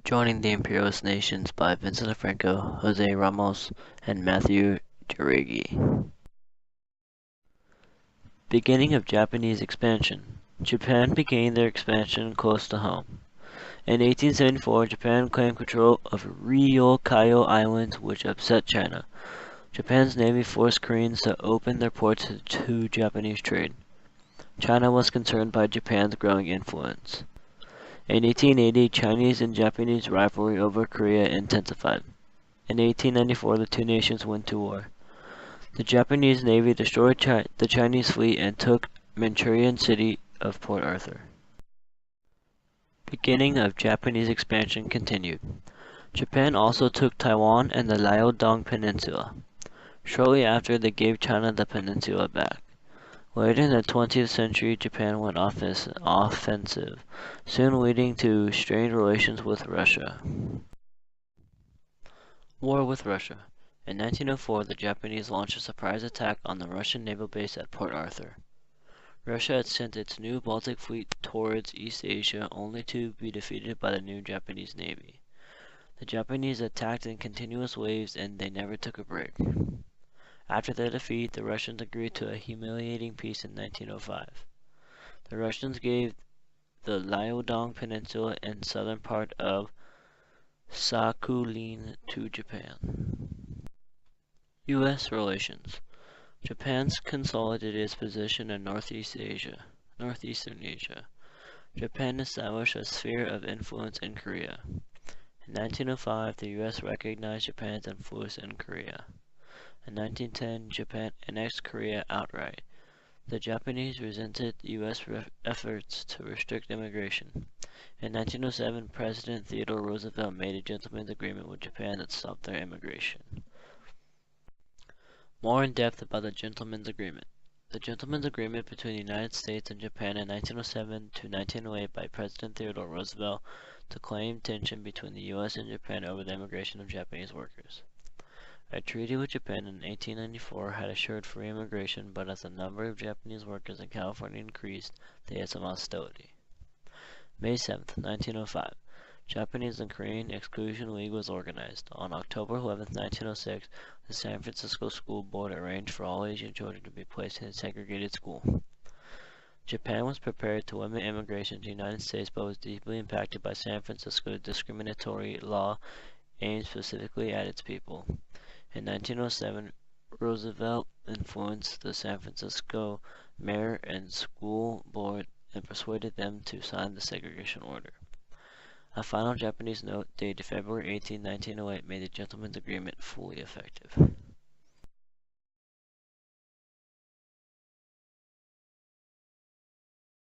Joining the Imperialist Nations by Vincent Franco, Jose Ramos, and Matthew Jauregui. Beginning of Japanese expansion. Japan began their expansion close to home. In 1874, Japan claimed control of Ryukyu Islands, which upset China. Japan's navy forced Koreans to open their ports to Japanese trade. China was concerned by Japan's growing influence. In 1880, Chinese and Japanese rivalry over Korea intensified. In 1894, the two nations went to war. The Japanese Navy destroyed the Chinese fleet and took Manchurian city of Port Arthur. Beginning of Japanese expansion continued. Japan also took Taiwan and the Liaodong Peninsula. Shortly after, they gave China the peninsula back. Later in the 20th century, Japan went offensive, soon leading to strained relations with Russia. War with Russia. In 1904, the Japanese launched a surprise attack on the Russian naval base at Port Arthur. Russia had sent its new Baltic fleet towards East Asia only to be defeated by the new Japanese Navy. The Japanese attacked in continuous waves and they never took a break. After their defeat, the Russians agreed to a humiliating peace in 1905. The Russians gave the Liaodong Peninsula and southern part of Sakhalin to Japan. U.S. relations. Japan consolidated its position in northeastern Asia. Japan established a sphere of influence in Korea. In 1905, the U.S. recognized Japan's influence in Korea. In 1910, Japan annexed Korea outright. The Japanese resented U.S. efforts to restrict immigration. In 1907, President Theodore Roosevelt made a gentleman's agreement with Japan that stopped their immigration. More in depth about the Gentleman's Agreement. The Gentleman's Agreement between the United States and Japan in 1907 to 1908 by President Theodore Roosevelt to claim tension between the U.S. and Japan over the immigration of Japanese workers. A treaty with Japan in 1894 had assured free immigration, but as the number of Japanese workers in California increased, they had some hostility. May 7, 1905. Japanese and Korean Exclusion League was organized. On October 11, 1906, the San Francisco School Board arranged for all Asian children to be placed in a segregated school. Japan was prepared to limit immigration to the United States, but was deeply impacted by San Francisco's discriminatory law aimed specifically at its people. In 1907, Roosevelt influenced the San Francisco mayor and school board and persuaded them to sign the segregation order. A final Japanese note dated February 18, 1908 made the Gentleman's Agreement fully effective.